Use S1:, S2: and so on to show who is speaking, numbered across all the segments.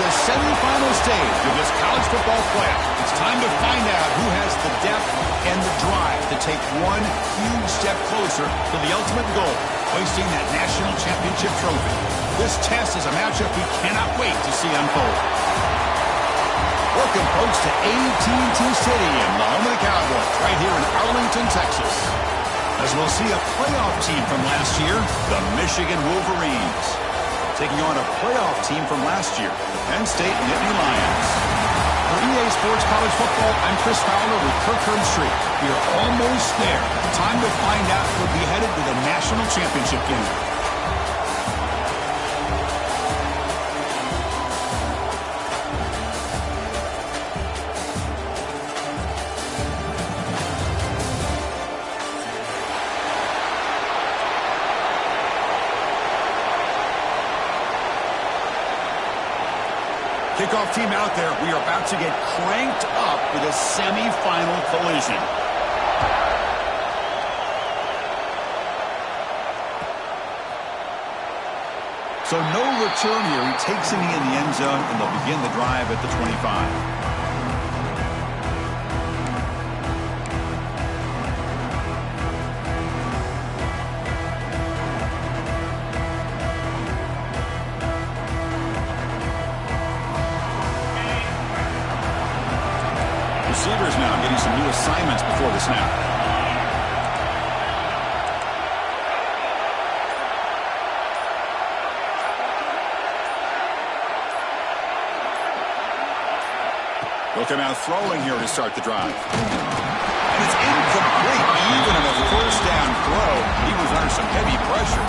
S1: the semifinal stage of this college football playoff. It's time to find out who has the depth and the drive to take one huge step closer to the ultimate goal, hoisting that national championship trophy. This test is a matchup we cannot wait to see unfold. Welcome, folks, to AT&T Stadium, the home of the Cowboys, right here in Arlington, Texas. As we'll see a playoff team from last year, the Michigan Wolverines, taking on a playoff team from last year, the Penn State Nittany Lions. For EA Sports College Football, I'm Chris Fowler with Kirk Herbstreit. We are almost there. Time to find out who will be headed to the national championship game. Kickoff team out there. We are about to get cranked up with a semifinal collision. So no return here. He takes a knee in the end zone, and they'll begin the drive at the 25. Receivers now getting some new assignments before the snap. They'll come out throwing here to start the drive. And it's incomplete. Even on a first down throw, he was under some heavy pressure.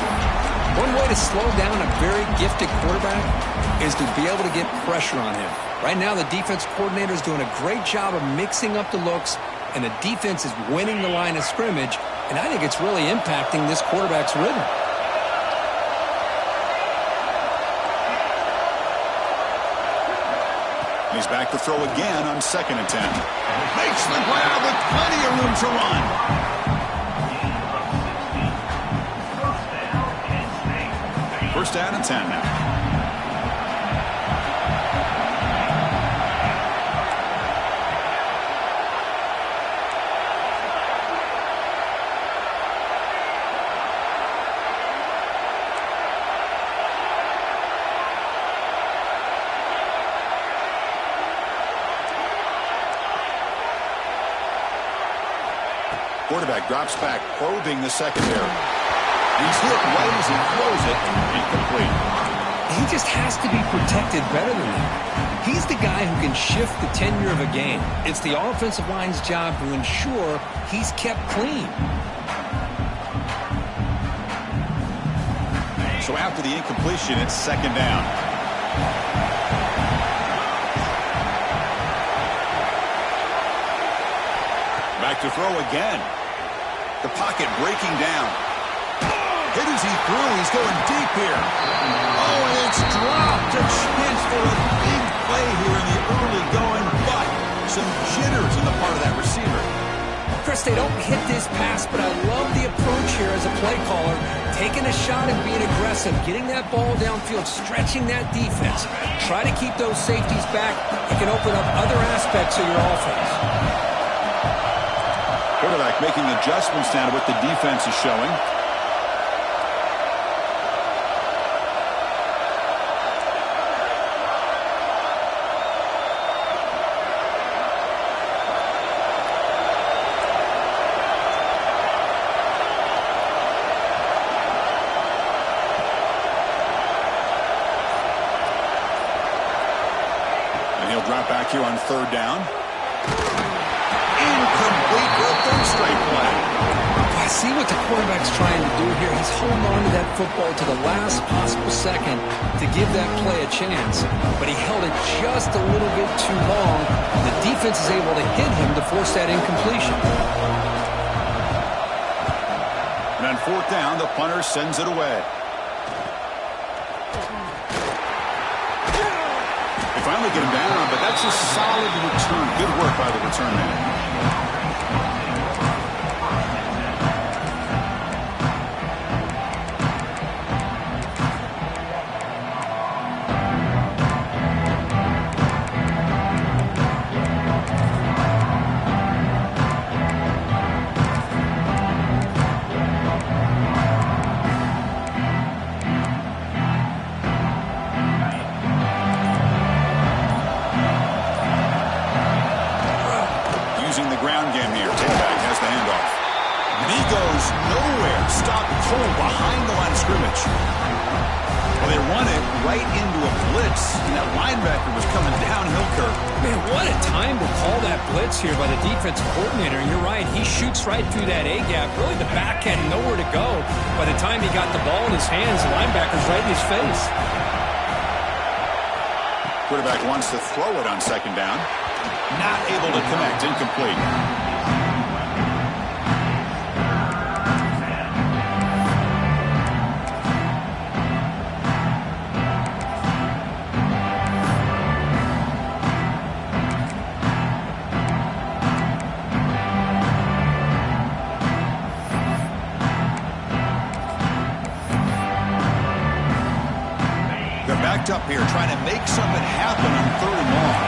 S2: One way to slow down a very gifted quarterback is to be able to get pressure on him. Right now, the defense coordinator is doing a great job of mixing up the looks, and the defense is winning the line of scrimmage, and I think it's really impacting this quarterback's rhythm.
S1: He's back to throw again on 2nd and 10. Makes the grab with plenty of room to run. First down and 10 now. Quarterback drops back, probing the secondary. He's hit right as he throws it, incomplete.
S2: He just has to be protected better than that. He's the guy who can shift the tenure of a game. It's the offensive line's job to ensure he's kept clean.
S1: So after the incompletion, it's 2nd down. Back to throw again. The pocket breaking down. Hit as he threw. He's going deep here. Oh, and it's dropped. A chance for a big play here in the early going, but some jitters on the part of that receiver.
S2: Chris, they don't hit this pass, but I love the approach here as a play caller. Taking a shot and being aggressive, getting that ball downfield, stretching that defense. Try to keep those safeties back. It can open up other aspects of your offense.
S1: Quarterback making adjustments now to what the defense is showing. And he'll drop back here on 3rd down. Incomplete for a 3rd straight play.
S2: I see what the quarterback's trying to do here. He's holding on to that football to the last possible second to give that play a chance. But he held it just a little bit too long. The defense is able to hit him to force that incompletion.
S1: And on 4th down, the punter sends it away. They finally get him down, but that's a solid return. Good work by the return man. control behind the line of scrimmage. Well, they run it right into a blitz, and that linebacker was coming downhill, Kirk.
S2: Man, what a time to call that blitz here by the defensive coordinator. You're right. He shoots right through that A-gap. Really, the back had nowhere to go. By the time he got the ball in his hands, the linebacker's right in his face.
S1: Quarterback wants to throw it on second down. Not able to connect. Incomplete. Up here trying to make something happen on 3rd and long.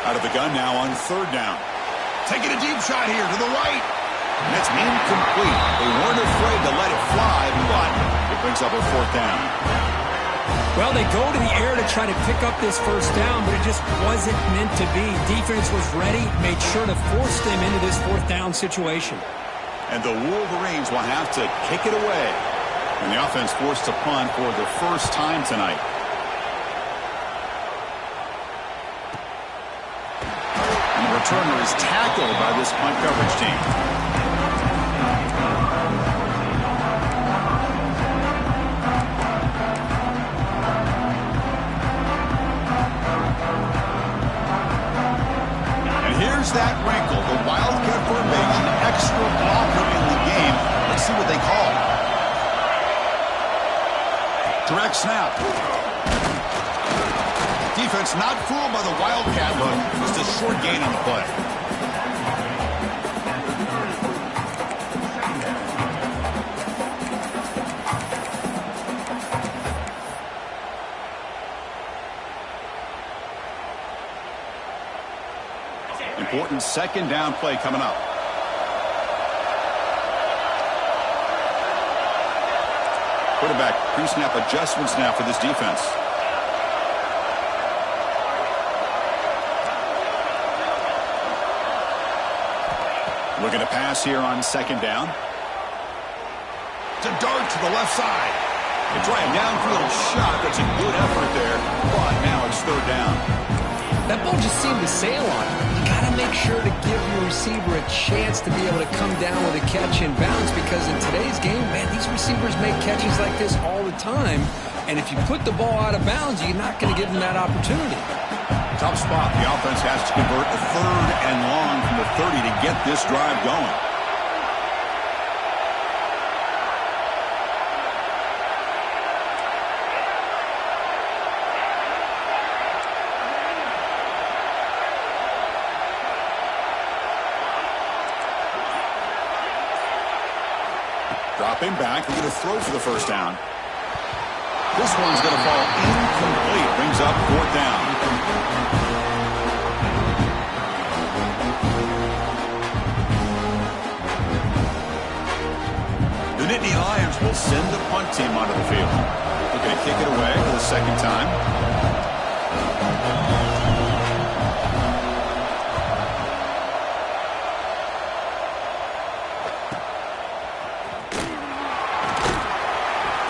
S1: Out of the gun now on 3rd down. Taking a deep shot here to the right. And it's incomplete. They weren't afraid to let it fly, but it brings up a 4th down.
S2: Well, they go to the air to try to pick up this 1st down, but it just wasn't meant to be. Defense was ready, made sure to force them into this 4th down situation.
S1: And the Wolverines will have to kick it away. And the offense forced to punt for the first time tonight. And the returner is tackled by this punt coverage team. That wrinkle, the Wildcat formation, extra blocker in the game. Let's see what they call. Direct snap. Defense not fooled by the Wildcat look. Just a short gain on the play. Important 2nd down play coming up. Quarterback pre-snap adjustments now for this defense. Looking to pass here on 2nd down. It's a dart to the left side. They try a downfield shot. That's a good effort there. But now it's 3rd down.
S2: That ball just seemed to sail on him. You got to make sure to give your receiver a chance to be able to come down with a catch and bounce, because in today's game, man, these receivers make catches like this all the time. And if you put the ball out of bounds, you're not going to give them that opportunity.
S1: Tough spot. The offense has to convert a 3rd and long from the 30 to get this drive going. Dropping back, they're going to throw for the 1st down. This one's going to fall incomplete. Brings up 4th down. The Nittany Lions will send the punt team onto the field. They're going to kick it away for the 2nd time.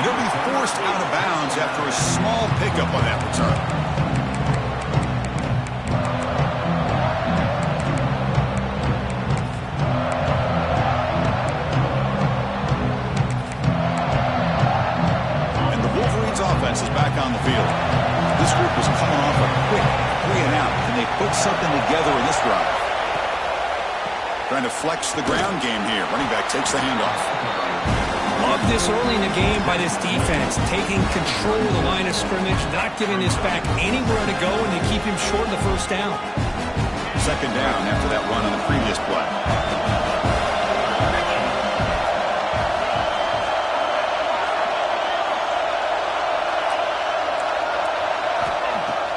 S1: He'll be forced out of bounds after a small pickup on that return. And the Wolverines offense is back on the field. This group is coming off a quick 3 and out. Can they put something together in this drive? Trying to flex the ground game here. Running back takes the handoff.
S2: Love this early in the game by this defense, taking control of the line of scrimmage, not giving this back anywhere to go, and they keep him short of the 1st down.
S1: 2nd down after that run on the previous play.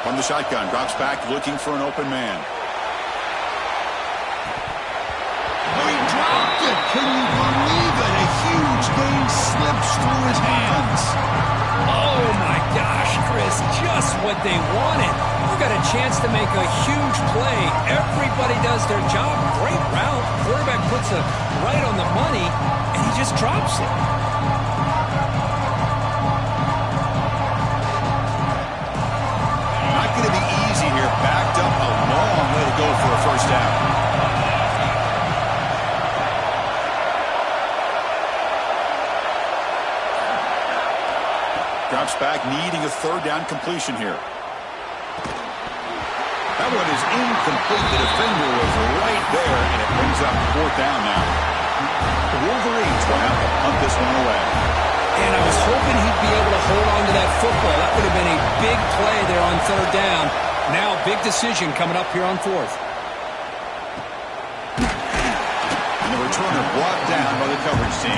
S1: From the shotgun, drops back looking for an open man. Oh, he dropped it! Can you believe it? A huge gain slips through his hands.
S2: chance to make a huge play. Everybody does their job. Great route. Quarterback puts it right on the money, and he just drops it.
S1: Not going to be easy here. Backed up, a long way to go for a first down. Drops back, needing a third down completion here. That one is incomplete. The defender was right there, and it brings up fourth down now. The Wolverines will have to punt this one away.
S2: And I was hoping he'd be able to hold on to that football. That would have been a big play there on third down. Now, big decision coming up here on fourth.
S1: And the returner brought down by the coverage team.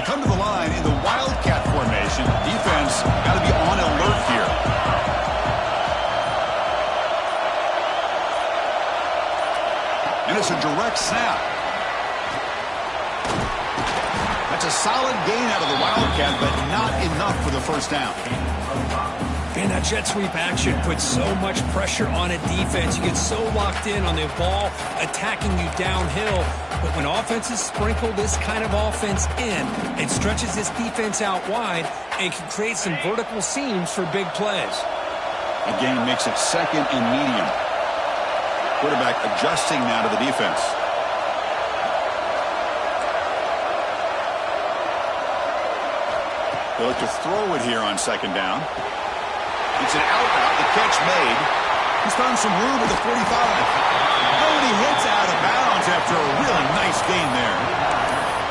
S1: Come to the line in the Wildcat formation. Defense got to be on alert here. And it's a direct snap. That's a solid gain out of the Wildcat, but not enough for the first down.
S2: And that jet sweep action puts so much pressure on a defense. You get so locked in on the ball attacking you downhill. But when offenses sprinkle this kind of offense in, it stretches this defense out wide and can create some vertical seams for big plays.
S1: A gain makes it second and medium. Quarterback adjusting now to the defense. They look to throw it here on second down. It's an out route. The catch made. He's found some room at the 45. Oh, and he hits out of bounds after a really nice gain there.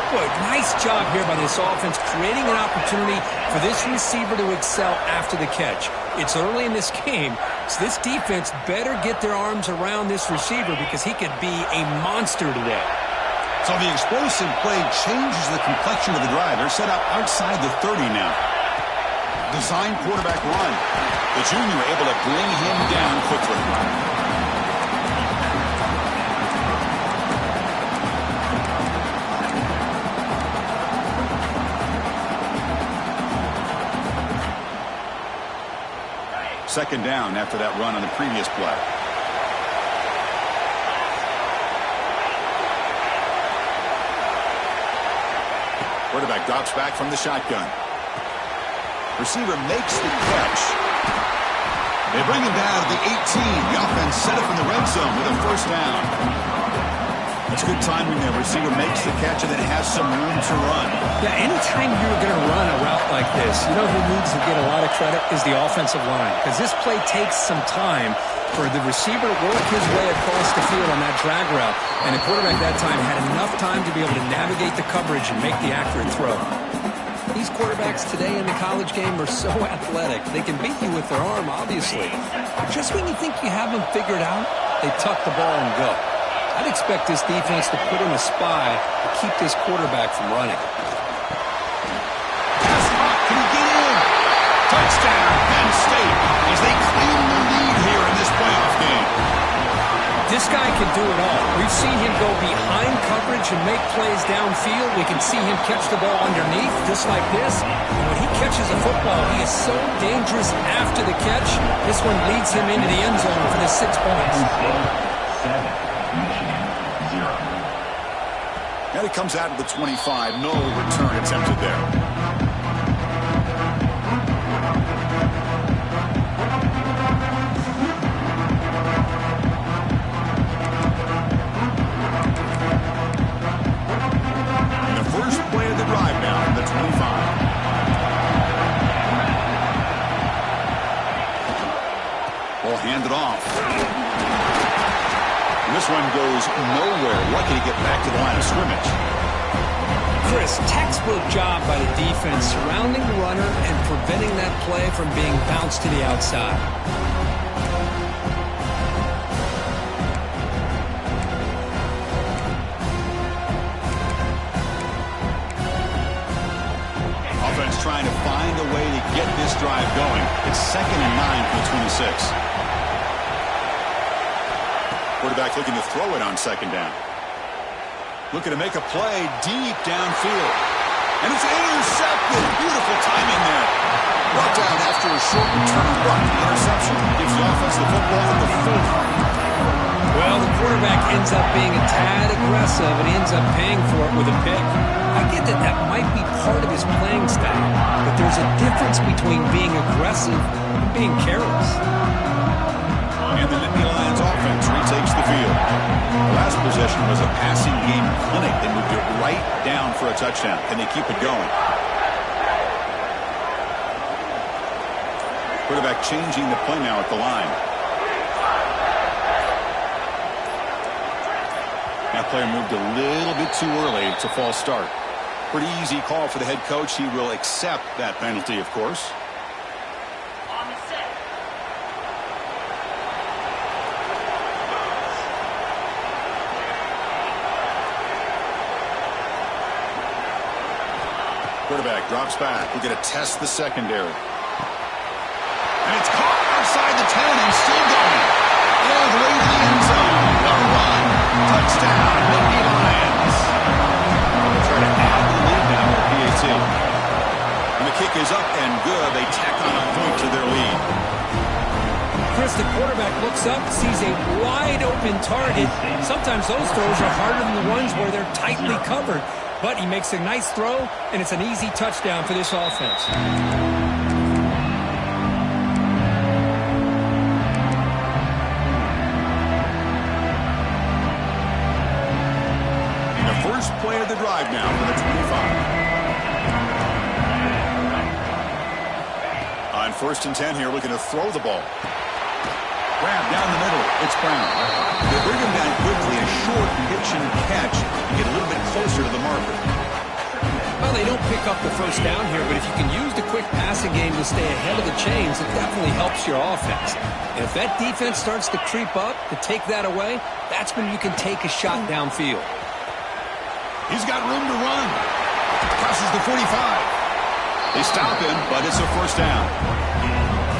S2: Boy, nice job here by this offense, creating an opportunity for this receiver to excel after the catch. It's early in this game, so this defense better get their arms around this receiver because he could be a monster today.
S1: So the explosive play changes the complexion of the drive. They're set up outside the 30 now. Design quarterback run. The junior able to bring him down quickly. Second down after that run on the previous play. Quarterback drops back from the shotgun. Receiver makes the catch. They bring him down to the 18. The offense set up in the red zone with a first down. That's good timing there. Receiver makes the catch and then has some room to run.
S2: Yeah, anytime you're going to run a route like this, you know who needs to get a lot of credit is the offensive line. Because this play takes some time for the receiver to work his way across the field on that drag route. And the quarterback that time had enough time to be able to navigate the coverage and make the accurate throw. These quarterbacks today in the college game are so athletic. They can beat you with their arm, obviously. But just when you think you have them figured out, they tuck the ball and go. I'd expect this defense to put in a spy to keep this quarterback from running.
S1: Pass hot. Can he get in? Touchdown, Penn State, as they claim the lead here in this playoff game.
S2: This guy can do it all. We've seen him go behind coverage and make plays downfield. We can see him catch the ball underneath, just like this. And when he catches a football, he is so dangerous after the catch. This one leads him into the end zone for the 6 points.
S3: 7, Michigan 0.
S1: And it comes out of the 25. No return attempted there. Handed off. And this one goes nowhere. Lucky to get back to the line of scrimmage.
S2: Chris, textbook job by the defense surrounding the runner and preventing that play from being bounced to the outside.
S1: Offense trying to find a way to get this drive going. It's 2nd and 9 for the 26. Quarterback looking to throw it on second down. Looking to make a play deep downfield. And it's intercepted. Beautiful timing there. Brought down after a short return run. The interception gives the offense the football at the 40.
S2: Well, the quarterback ends up being a tad aggressive, and he ends up paying for it with a pick. I get that that might be part of his playing style, but there's a difference between being aggressive and being careless.
S1: And the Nittany Lions offense retakes the field. The last possession was a passing game clinic. They moved it right down for a touchdown. Can they keep it going? Quarterback changing the play now at the line. That player moved a little bit too early. It's a false start. Pretty easy call for the head coach. He will accept that penalty, of course. Quarterback drops back. We're going to test the secondary. And it's caught outside the 10 and still going. All the way to the end zone. The run. Touchdown, Nittany Lions. They'll try to add the lead now with PAT. And the kick is up and good. They tack on a point to their lead.
S2: Chris, the quarterback looks up, sees a wide-open target. Sometimes those throws are harder than the ones where they're tightly covered. But he makes a nice throw, and it's an easy touchdown for this offense.
S1: The first play of the drive now for the 25. On 1st and 10 here, looking to throw the ball. Grab down the middle. It's Brown. They bring him down quickly. A short pitch and catch to get a little bit closer to the marker.
S2: Well, they don't pick up the first down here, but if you can use the quick passing game to stay ahead of the chains, it definitely helps your offense. And if that defense starts to creep up to take that away, that's when you can take a shot downfield.
S1: He's got room to run. Crosses the 45. They stop him, but it's a first down.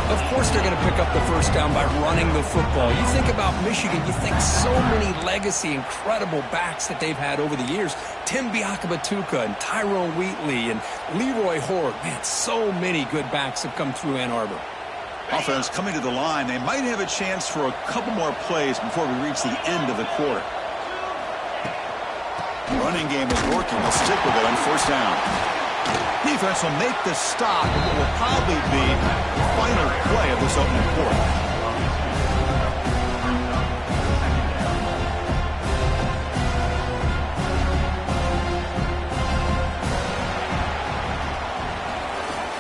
S2: Of course they're going to pick up the first down by running the football. You think about Michigan, you think so many legacy, incredible backs that they've had over the years. Tim Biakabatuka and Tyrone Wheatley and Leroy Horde. Man, so many good backs have come through Ann Arbor.
S1: Offense coming to the line. They might have a chance for a couple more plays before we reach the end of the quarter. The running game is working. They'll stick with it on first down. Defense will make the stop of what will probably be the final play of this opening quarter.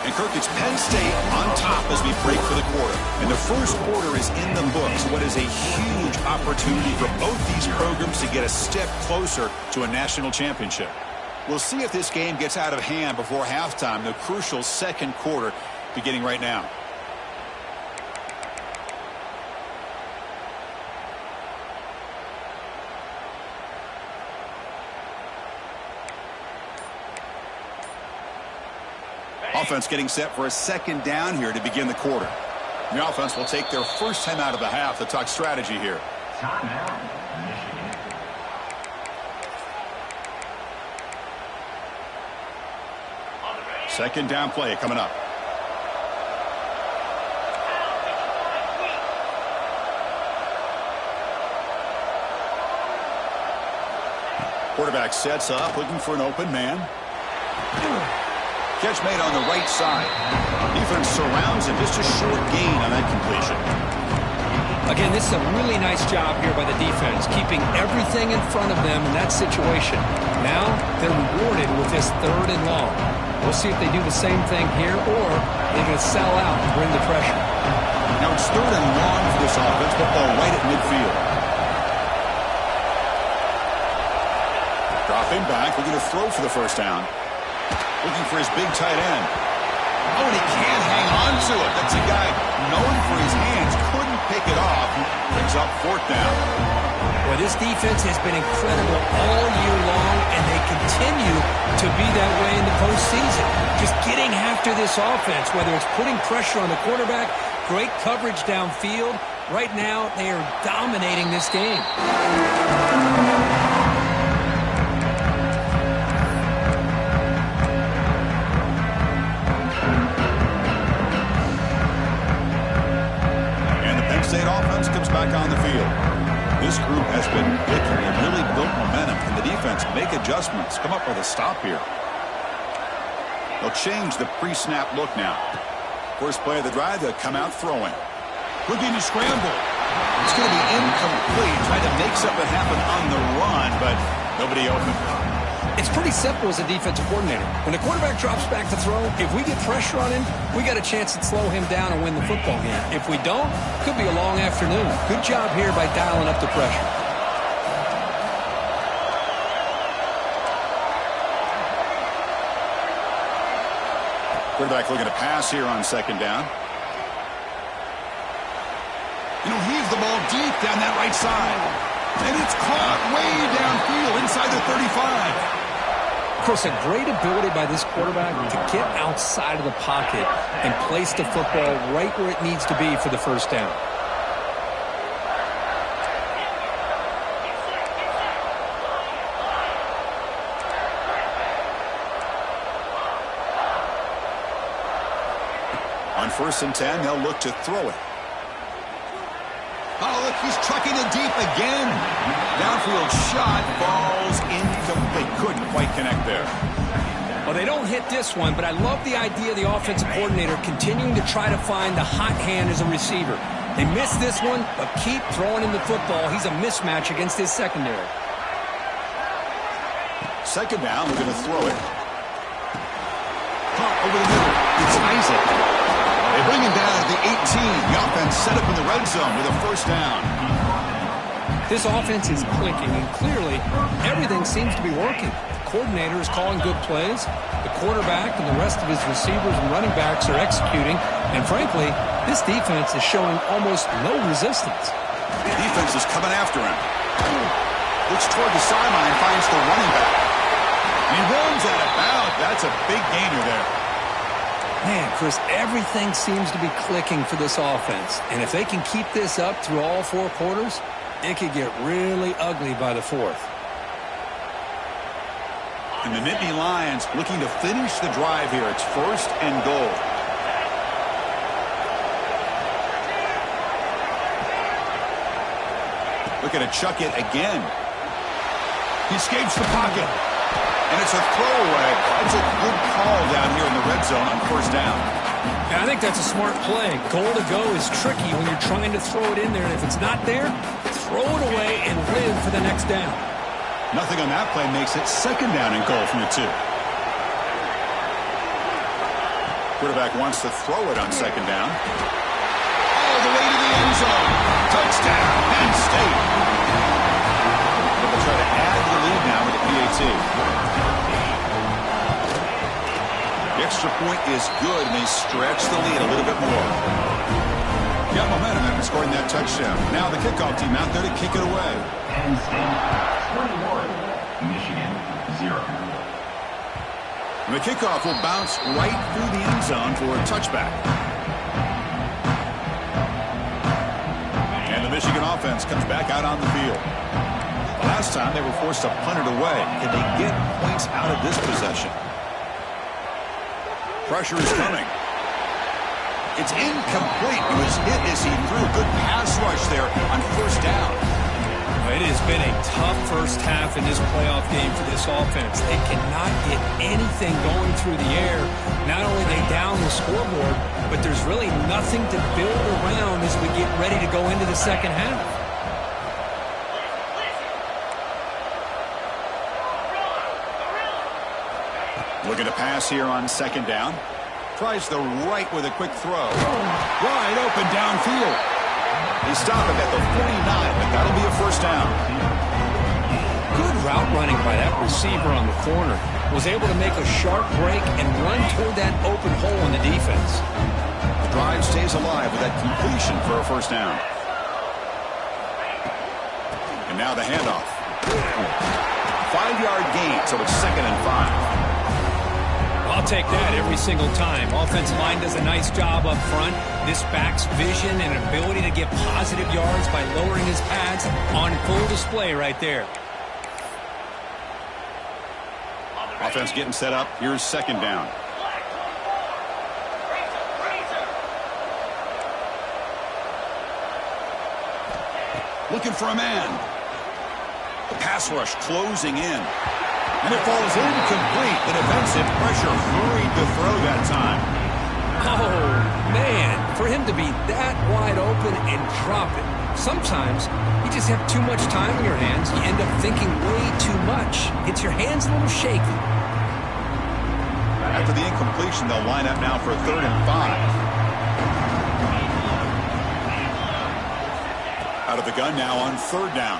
S1: And Kirk, it's Penn State on top as we break for the quarter. And the first quarter is in the books. What is a huge opportunity for both these programs to get a step closer to a national championship. We'll see if this game gets out of hand before halftime, the crucial second quarter beginning right now. Offense getting set for a second down here to begin the quarter. The offense will take their first time out of the half to talk strategy here.
S3: Timeout, Michigan.
S1: Second down play coming up. Quarterback sets up, looking for an open man. Catch made on the right side. Defense surrounds him. Just a short gain on that completion.
S2: Again, this is a really nice job here by the defense, keeping everything in front of them in that situation. Now they're rewarded with this 3rd and long. We'll see if they do the same thing here, or they're going to sell out and bring the pressure.
S1: Now it's 3rd and long for this offense, football right at midfield. Dropping back, looking to throw for the first down. Looking for his big tight end. Oh, and he can't hang on to it. That's a guy known for his hands. Couldn't pick it off. Brings up 4th down.
S2: Well, this defense has been incredible all year long, and they continue to be that way in the postseason. Just getting after this offense, whether it's putting pressure on the quarterback, great coverage downfield, Right now, they are dominating this game.
S1: And the Penn State offense comes back on the field. This group has been picking and really built momentum. Can the defense make adjustments? Come up with a stop here. They'll change the pre-snap look now. First play of the drive, they'll come out throwing. Looking to scramble. It's going to be incomplete. Trying to make something happen on the run, but nobody open.
S2: It's pretty simple as a defensive coordinator. When the quarterback drops back to throw, if we get pressure on him, we got a chance to slow him down and win the football game. If we don't, could be a long afternoon. Good job here by dialing up the pressure.
S1: Quarterback looking to pass here on second down. Heaves the ball deep down that right side. And it's caught way downfield inside the 35.
S2: Of course, a great ability by this quarterback to get outside of the pocket and place the football right where it needs to be for the first down.
S1: On 1st and 10, they'll look to throw it. Oh, look, he's trucking it deep again. Downfield shot, falls incomplete. Couldn't quite connect there.
S2: Well, they don't hit this one, but I love the idea of the offensive coordinator continuing to try to find the hot hand as a receiver. They missed this one, but keep throwing him the football. He's a mismatch against his secondary.
S1: Second down, we're going to throw it. Over the middle. It's Isaac. They bring him down to the 18. The offense set up in the red zone with a first down.
S2: This offense is clicking, and clearly everything seems to be working. The coordinator is calling good plays. The quarterback and the rest of his receivers and running backs are executing. And frankly, this defense is showing almost no resistance.
S1: The defense is coming after him. Looks toward the sideline, finds the running back. He runs out of bounds. That's a big gainer there.
S2: Man, Chris, everything seems to be clicking for this offense. And if they can keep this up through all 4 quarters, it could get really ugly by the 4th.
S1: And the Nittany Lions looking to finish the drive here. It's 1st and goal. Looking to chuck it again. He escapes the pocket. And it's a throwaway. That's a good call down here in the red zone on 1st down.
S2: Yeah, I think that's a smart play. Goal to go is tricky when you're trying to throw it in there. And if it's not there, throw it away and live for the next down.
S1: Nothing on that play makes it 2nd down and goal from the 2. Quarterback wants to throw it on 2nd down. All the way to the end zone. Touchdown, Penn State. They'll try to add the lead now with the PAT. The extra point is good, and they stretch the lead a little bit more. Got momentum after scoring that touchdown. Now the kickoff team out there to kick it away.
S3: Penn State 21, Michigan 0.
S1: And the kickoff will bounce right through the end zone for a touchback. And the Michigan offense comes back out on the field. Last time they were forced to punt it away. Can they get points out of this possession? Pressure is coming. It's incomplete. It was hit as he threw. Good pass rush there on 1st down.
S2: It has been a tough first half in this playoff game for this offense. They cannot get anything going through the air. Not only are they down the scoreboard, but there's really nothing to build around as we get ready to go into the second half.
S1: Looking to pass here on 2nd down. Tries the right with a quick throw. Wide open downfield. They stop him at the 49, but that'll be a 1st down.
S2: Good route running by that receiver on the corner. Was able to make a sharp break and run toward that open hole in the defense.
S1: The drive stays alive with that completion for a 1st down. And now the handoff. 5-yard gain, so it's 2nd and 5.
S2: I'll take that every single time. Offensive line does a nice job up front. This back's vision and ability to get positive yards by lowering his pads on full display right there.
S1: Offense getting set up. Here's second down. Looking for a man. The pass rush closing in. And it falls incomplete. The defensive pressure hurried to throw that time.
S2: Oh, man. For him to be that wide open and drop it. Sometimes you just have too much time in your hands. You end up thinking way too much. Gets your hands a little shaky.
S1: After the incompletion, they'll line up now for a 3rd and 5. Out of the gun now on 3rd down.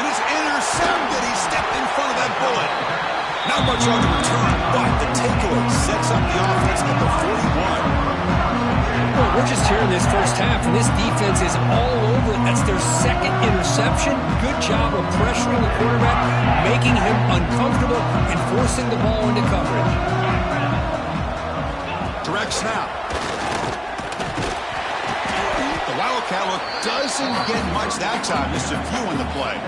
S1: And it's intercepted. He stepped in front of that bullet. Not much on the return, but the takeaway sets up the offense at the 41.
S2: Well, we're just here in this first half, and this defense is all over it. That's their 2nd interception. Good job of pressuring the quarterback, making him uncomfortable, and forcing the ball into coverage.
S1: Direct snap. The Wildcat look doesn't get much that time. Just a few on the play.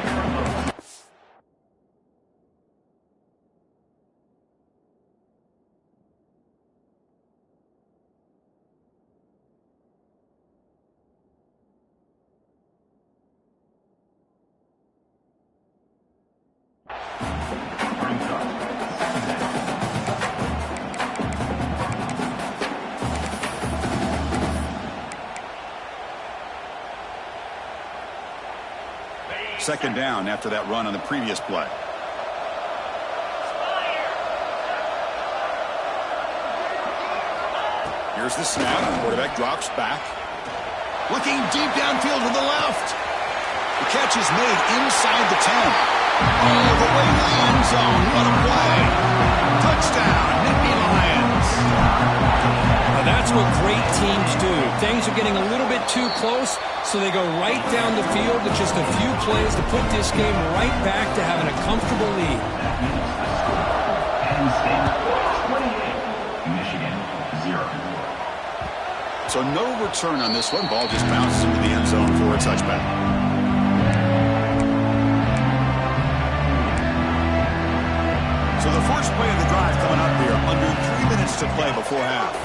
S1: Second down after that run on the previous play. Here's the snap. Quarterback drops back. Looking deep downfield to the left. The catch is made inside the 10. All the way to the end zone. What a play. Touchdown, Nittany Lions.
S2: Now that's what great teams do. Things are getting a little bit too close, so they go right down the field with just a few plays to put this game right back to having a comfortable lead.
S3: Penn State 28, Michigan 0.
S1: So no return on this one. Ball just bounces into the end zone for a touchback. So the first play of the drive coming up here. Under 3 minutes to play before half.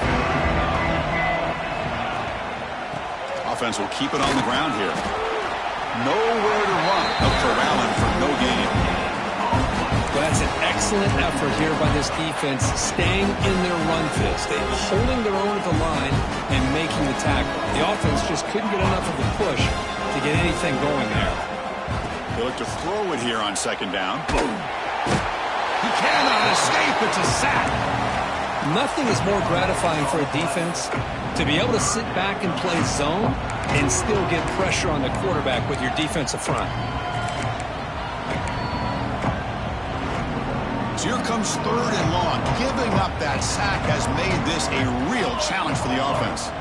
S1: Offense will keep it on the ground here. Nowhere to run. Up for Allen for no gain.
S2: Well, that's an excellent effort here by this defense, staying in their run fist. They're holding their own at the line and making the tackle. The offense just couldn't get enough of a push to get anything going there.
S1: They look to throw it here on second down. Boom. He cannot escape. It's a sack.
S2: Nothing is more gratifying for a defense to be able to sit back and play zone and still get pressure on the quarterback with your defensive front.
S1: So here comes 3rd and long. Giving up that sack has made this a real challenge for the offense.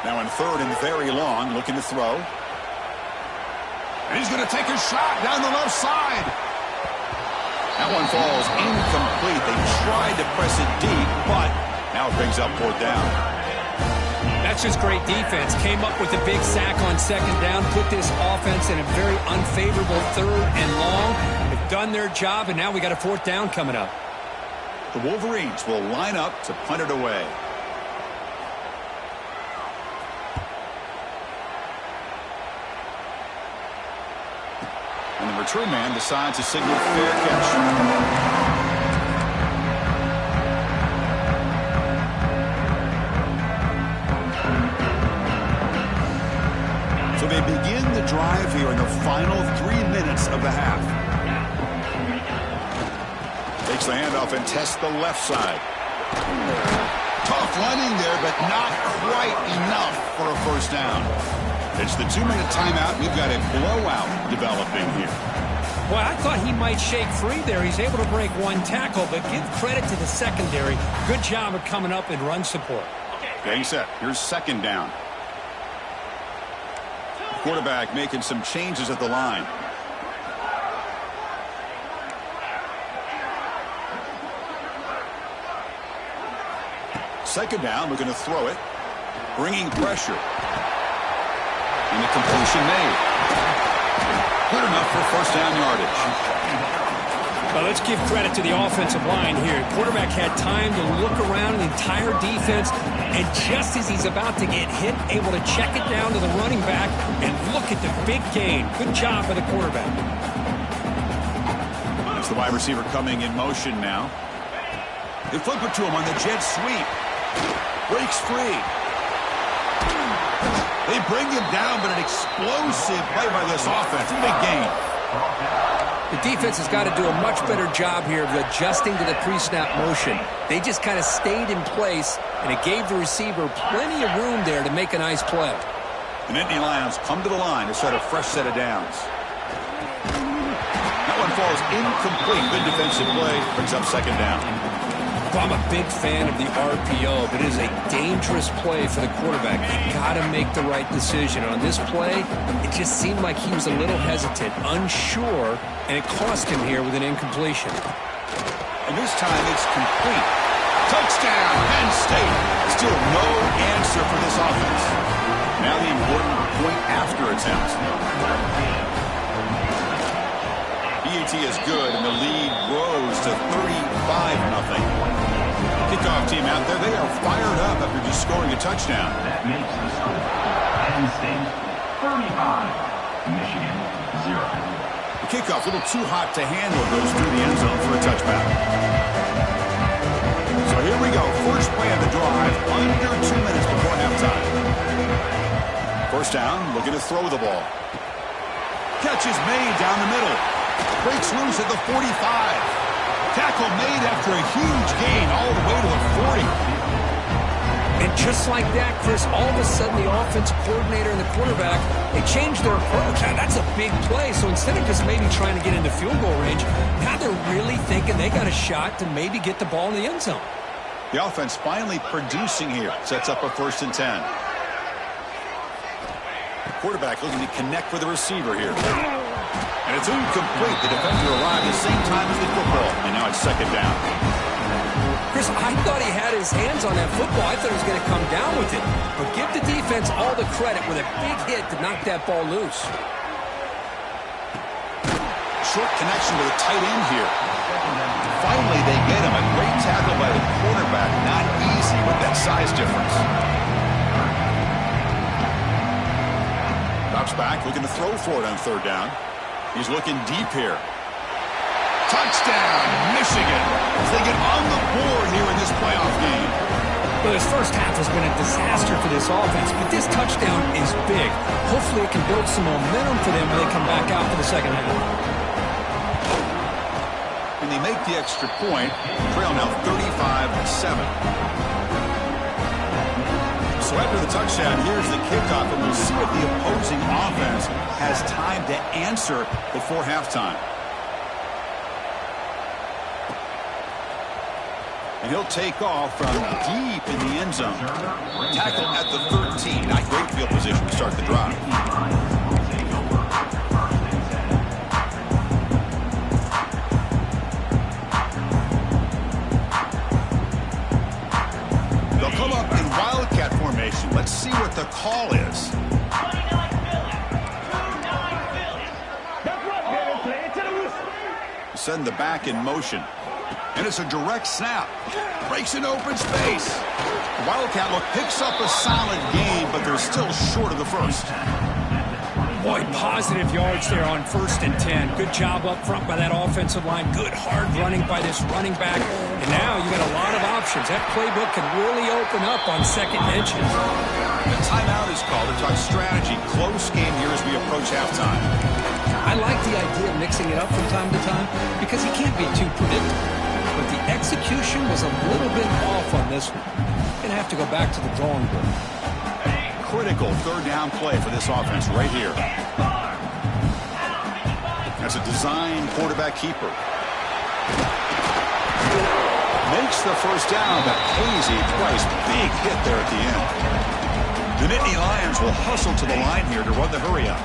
S1: Now in 3rd and very long, looking to throw. And he's going to take a shot down the left side. That one falls incomplete. They tried to press it deep, but now it brings up 4th down.
S2: That's just great defense. Came up with a big sack on second down, put this offense in a very unfavorable 3rd and long. They've done their job, and now we got a 4th down coming up.
S1: The Wolverines will line up to punt it away. And the return man decides to signal fair catch. So they begin the drive here in the final 3 minutes of the half. Takes the handoff and tests the left side. Tough running there, but not quite enough for a first down. It's the 2-minute timeout. We've got a blowout developing here.
S2: Well, I thought he might shake free there. He's able to break one tackle, but give credit to the secondary. Good job of coming up and run support.
S1: Getting set. Here's second down. Quarterback making some changes at the line. Second down, looking to throw it. Bringing pressure. And the completion made. Good enough for first down yardage.
S4: Well, let's give credit to the offensive line here. Quarterback had time to look around the entire defense, and just as he's about to get hit, able to check it down to the running back, and look at the big gain. Good job by the quarterback.
S1: It's the wide receiver coming in motion now. They flip it to him on the jet sweep. Breaks free. They bring him down, but an explosive play by this offense. Big gain.
S2: The defense has got to do a much better job here of adjusting to the pre-snap motion. They just kind of stayed in place, and it gave the receiver plenty of room there to make a nice play.
S1: The Nittany Lions come to the line to set a fresh set of downs. That one falls incomplete. Good defensive play. Brings up second down.
S2: Well, I'm a big fan of the RPO, but it is a dangerous play for the quarterback. You got to make the right decision. On this play, it just seemed like he was a little hesitant, unsure, and it cost him here with an incompletion.
S1: And this time it's complete. Touchdown, Penn State. Still no answer for this offense. Now the important point after attempt. PAT is good, and the lead grows to 35-0. Kickoff team out there, they are fired up after just scoring a touchdown.
S3: That makes the score. Penn State 35, Michigan 0.
S1: The kickoff, a little too hot to handle, goes through the end zone for a touchback. So here we go, first play of the drive, under 2 minutes before halftime. First down, looking to throw the ball. Catch is made down the middle. Breaks loose at the 45. Tackle made after a huge gain all the way to the 40.
S2: And just like that, Chris, all of a sudden the offensive coordinator and the quarterback, they changed their approach. Now, that's a big play. So instead of just maybe trying to get into field goal range, now they're really thinking they got a shot to maybe get the ball in the end zone.
S1: The offense finally producing here. Sets up a 1st and 10. The quarterback looking to connect with the receiver here. And it's incomplete. The defender arrived at the same time as the football. And now it's second down.
S2: Chris, I thought he had his hands on that football. I thought he was going to come down with it. But give the defense all the credit with a big hit to knock that ball loose.
S1: Short connection to the tight end here. Finally, they get him. A great tackle by the quarterback. Not easy with that size difference. Drops back, looking to throw for it on third down. He's looking deep here. Touchdown, Michigan, as they get on the board here in this playoff game.
S4: Well, this first half has been a disaster for this offense, but this touchdown is big. Hopefully it can build some momentum for them when they come back out for the second half.
S1: And they make the extra point, trail now 35-7. So after the touchdown, here's the kickoff, and we'll see if the opposing offense has time to answer before halftime. And he'll take off from deep in the end zone. Tackle at the 13. Not great field position to start the drive. They'll come up in Wildcat formation. Let's see what the call is. Send the back in motion. And it's a direct snap. Breaks an open space. The Wildcat look picks up a solid gain, but they're still short of the first.
S4: Boy, positive yards there on 1st and 10. Good job up front by that offensive line. Good hard running by this running back. And now you got a lot of options. That playbook can really open up on second and inches.
S1: The timeout is called to talk strategy. Close game here as we approach halftime.
S2: I like the idea of mixing it up from time to time because he can't be too predictable. But the execution was a little bit off on this one. Going to have to go back to the drawing board.
S1: Critical third down play for this offense right here. That's a design quarterback keeper. Makes the first down, but Casey twice. Big hit there at the end. The Nittany Lions will hustle to the line here to run the hurry up.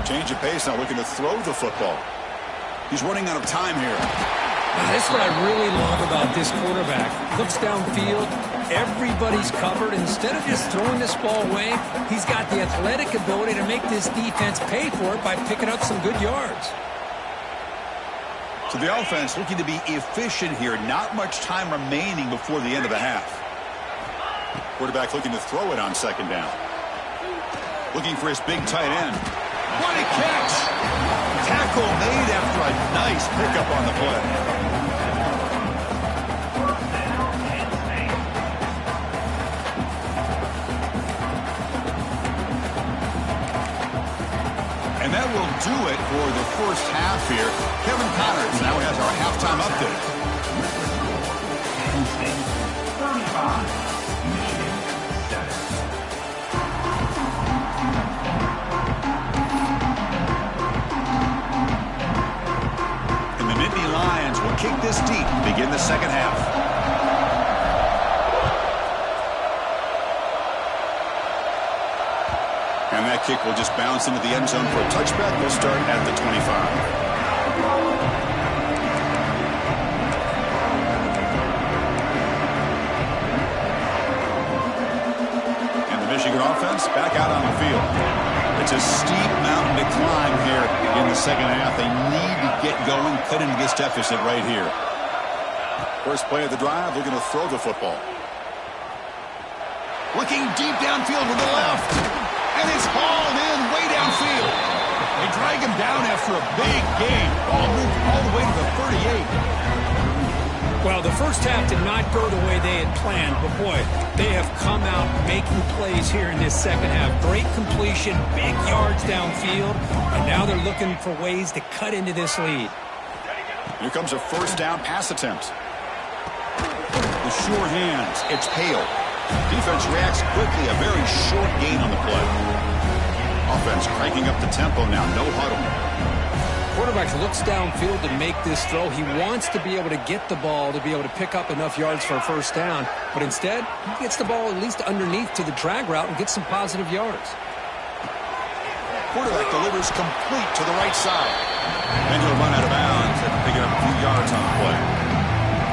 S1: Change of pace now, looking to throw the football. He's running out of time here.
S4: That's what I really love about this quarterback. Looks downfield, everybody's covered. Instead of just throwing this ball away, he's got the athletic ability to make this defense pay for it by picking up some good yards.
S1: So the offense looking to be efficient here. Not much time remaining before the end of the half. Quarterback looking to throw it on second down. Looking for his big tight end. What a catch! Tackle made after a nice pickup on the play. And that will do it for the first half here. Kevin Connors now has our halftime update.
S3: Penn State 35, Michigan 7.
S1: And the Nittany Lions will kick this deep to begin the second half. And that kick will just bounce into the end zone for a touchback. We'll start at the 25. Michigan offense back out on the field. It's a steep mountain to climb here in the second half. They need to get going, cut into this deficit right here. First play of the drive, looking to throw the football. Looking deep downfield with the left. And it's hauled in way downfield. They drag him down after a big gain. Ball moved all the way to the 38.
S4: Well, the first half did not go the way they had planned, but boy, they have come out making plays here in this second half. Great completion, big yards downfield, and now they're looking for ways to cut into this lead.
S1: Here comes a first down pass attempt. The sure hands, it's Hale. Defense reacts quickly, a very short gain on the play. Offense cranking up the tempo now, no huddle.
S2: Quarterback looks downfield to make this throw. He wants to be able to get the ball to be able to pick up enough yards for a first down. But instead, he gets the ball at least underneath to the drag route and gets some positive yards.
S1: Quarterback delivers complete to the right side. And he'll run out of bounds after picking up a few yards on the play.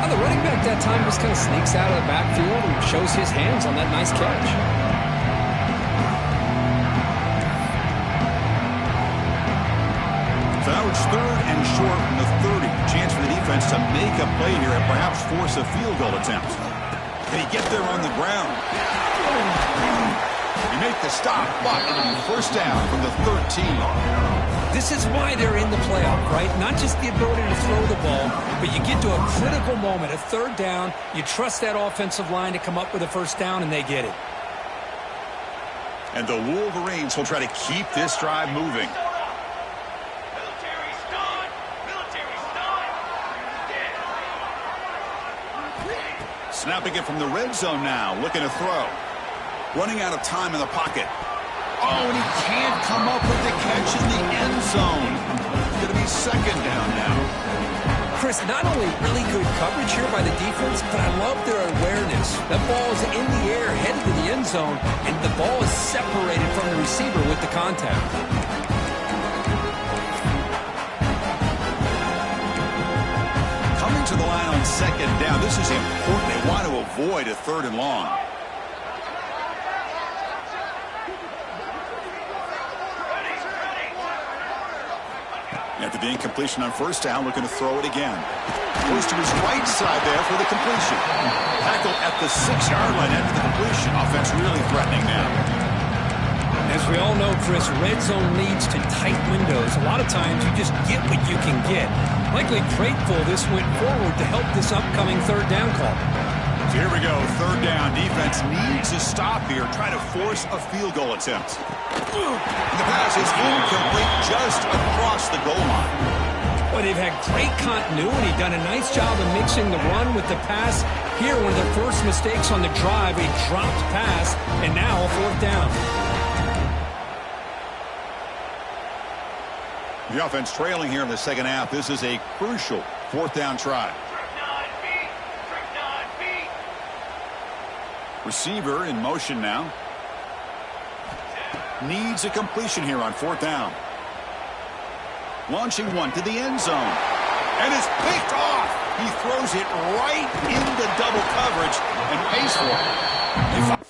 S2: Now the running back that time just kind of sneaks out of the backfield and shows his hands on that nice catch.
S1: So now it's third and short from the 30. Chance for the defense to make a play here and perhaps force a field goal attempt. Can he get there on the ground? He make the stop, but it'll be first down from the 13.
S2: This is why they're in the playoff, right? Not just the ability to throw the ball, but you get to a critical moment, a third down. You trust that offensive line to come up with a first down, and they get it.
S1: And the Wolverines will try to keep this drive moving. Snapping it from the red zone now, looking to throw. Running out of time in the pocket. Oh, and he can't come up with the catch in the end zone. It's going to be second down now.
S2: Chris, not only really good coverage here by the defense, but I love their awareness. That ball is in the air, headed to the end zone, and the ball is separated from the receiver with the contact.
S1: To the line on second down. This is important. They want to avoid a third and long. After the incompletion on first down, looking to throw it again. Goes to his right side there for the completion. Tackle at the 6-yard line after the completion. Offense really threatening now.
S4: As we all know, Chris, red zone leads to tight windows. A lot of times you just get what you can get. Likely grateful this went forward to help this upcoming third down call.
S1: So here we go, third down. Defense needs to stop here, try to force a field goal attempt. And the pass is incomplete just across the goal line.
S4: Well, they've had great continuity, done a nice job of mixing the run with the pass. Here, one of their first mistakes on the drive, a dropped pass, and now a fourth down.
S1: The offense trailing here in the second half. This is a crucial fourth down try. Receiver in motion now. Needs a completion here on fourth down. Launching one to the end zone. And it's picked off. He throws it right into double coverage and pays for it.